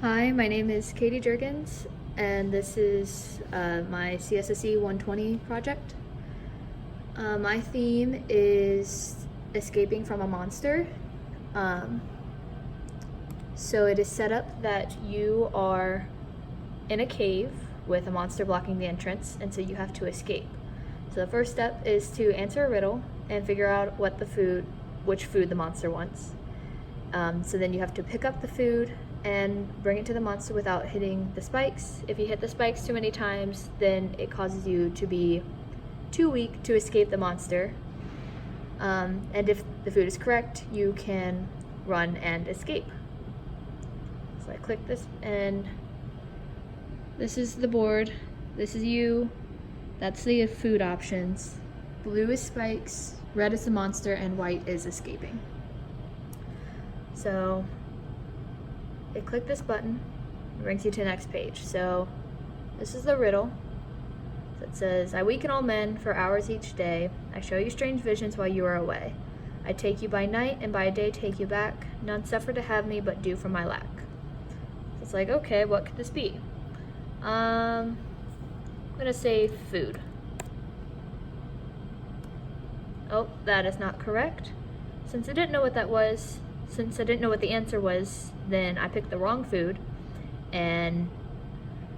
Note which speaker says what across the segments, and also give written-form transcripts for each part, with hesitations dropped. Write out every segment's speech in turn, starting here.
Speaker 1: Hi, my name is Kati Jurgens, and this is my CSSE120 project. My theme is escaping from a monster. So it is set up that you are in a cave with a monster blocking the entrance, and so you have to escape. So the first step is to answer a riddle and figure out which food the monster wants. So then you have to pick up the food and bring it to the monster without hitting the spikes. If you hit the spikes too many times, then it causes you to be too weak to escape the monster. And if the food is correct, you can run and escape. So I click this, and this is the board. This is you. That's the food options. Blue is spikes, red is the monster, and white is escaping. So I click this button, it brings you to the next page. So this is the riddle. So it says, I weaken all men for hours each day. I show you strange visions while you are away. I take you by night and by day take you back. None suffer to have me but do for my lack. So it's like, okay, what could this be? I'm gonna say food. Oh, that is not correct. Since I didn't know what the answer was, then I picked the wrong food and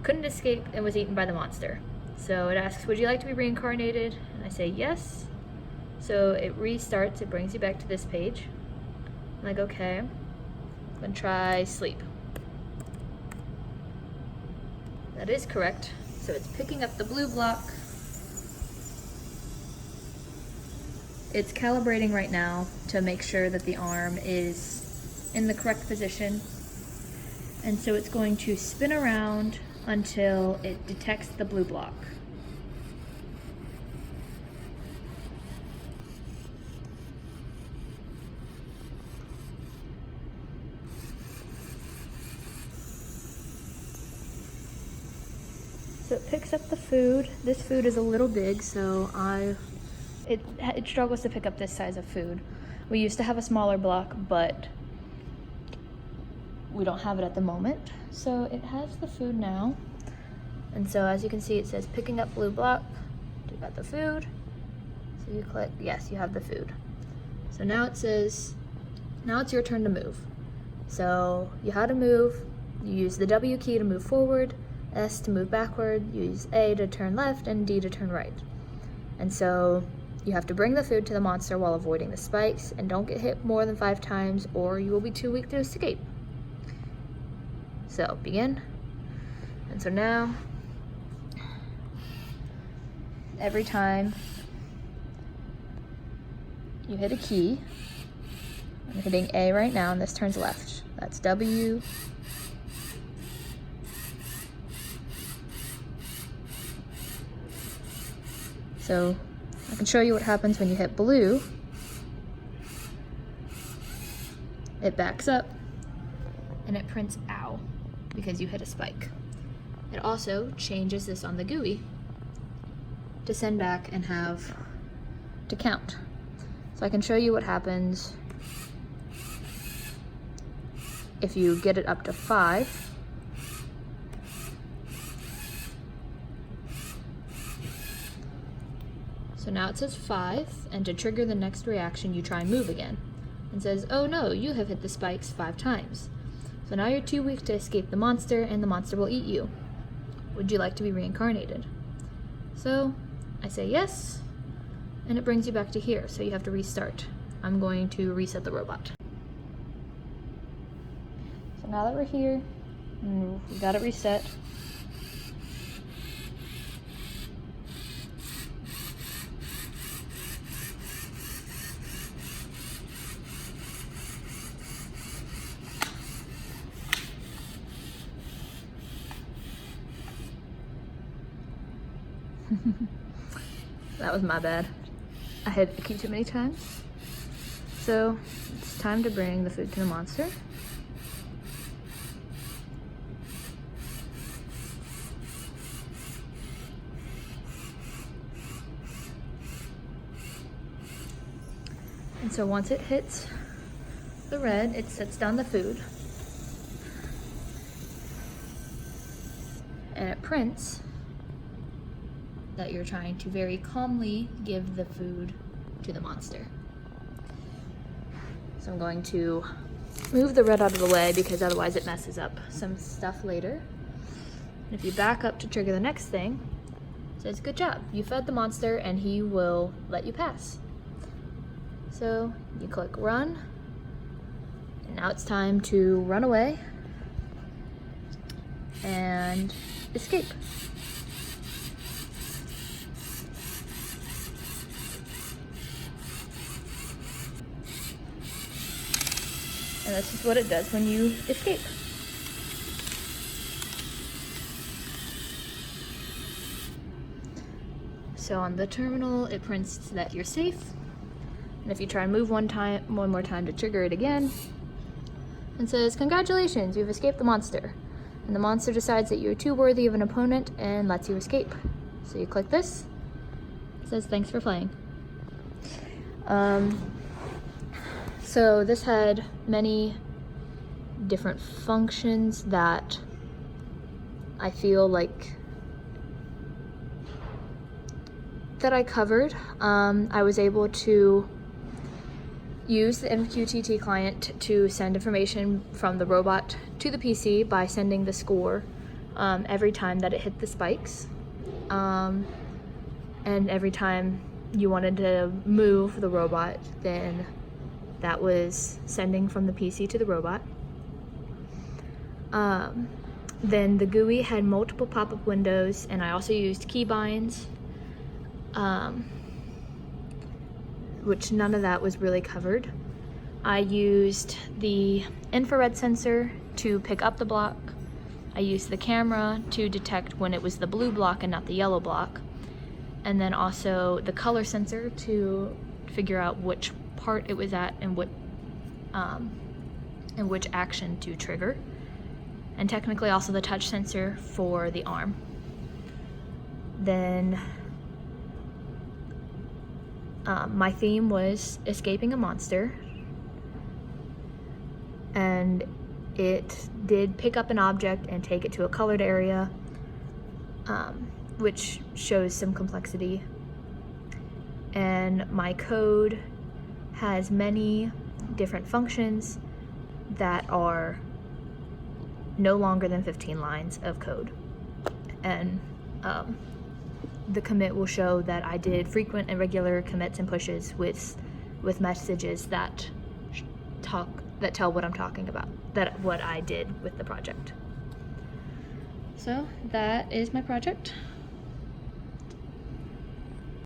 Speaker 1: couldn't escape and was eaten by the monster. So it asks, would you like to be reincarnated? And I say yes. So it restarts, it brings you back to this page. I'm like, okay, I'm gonna try sleep. That is correct. So it's picking up the blue block. It's calibrating right now to make sure that the arm is in the correct position. And so it's going to spin around until it detects the blue block. So it picks up the food. This food is a little big, so it struggles to pick up this size of food. We used to have a smaller block, but we don't have it at the moment. So it has the food now. And so as you can see, it says picking up blue block. You got the food. So you click, yes, you have the food. So now it says, now it's your turn to move. So you how to move, you use the W key to move forward, S to move backward, you use A to turn left, and D to turn right. And so you have to bring the food to the monster while avoiding the spikes, and don't get hit more than 5 times or you will be too weak to escape. So begin. And so now, every time you hit a key, I'm hitting A right now and this turns left. That's W. So I can show you what happens when you hit blue. It backs up and it prints ow because you hit a spike. It also changes this on the GUI to send back and have to count. So I can show you what happens if you get it up to 5. So now it says 5, and to trigger the next reaction, you try and move again. And says, oh no, you have hit the spikes 5 times. So now you're too weak to escape the monster, and the monster will eat you. Would you like to be reincarnated? So I say yes, and it brings you back to here, so you have to restart. I'm going to reset the robot. So now that we're here, we got it reset. That was my bad. I hit the key too many times. So it's time to bring the food to the monster. And so once it hits the red, it sets down the food. and it prints that you're trying to very calmly give the food to the monster. So I'm going to move the red out of the way because otherwise it messes up some stuff later. And if you back up to trigger the next thing, it says, good job, you fed the monster and he will let you pass. So you click run, and now it's time to run away and escape. And this is what it does when you escape. So on the terminal, it prints that you're safe. And if you try and move one more time to trigger it again, it says, congratulations, you've escaped the monster. And the monster decides that you're too worthy of an opponent and lets you escape. So you click this, it says, thanks for playing. So this had many different functions that I feel like that I covered. I was able to use the MQTT client to send information from the robot to the PC by sending the score every time that it hit the spikes. And every time you wanted to move the robot, then that was sending from the PC to the robot. Then the GUI had multiple pop-up windows, and I also used keybinds, which none of that was really covered. I used the infrared sensor to pick up the block. I used the camera to detect when it was the blue block and not the yellow block. And then also the color sensor to figure out which part it was at and which action to trigger. And technically also the touch sensor for the arm. Then my theme was escaping a monster, and it did pick up an object and take it to a colored area, which shows some complexity. And my code has many different functions that are no longer than 15 lines of code. And the commit will show that I did frequent and regular commits and pushes with messages that tell what I'm talking about, what I did with the project. So that is my project.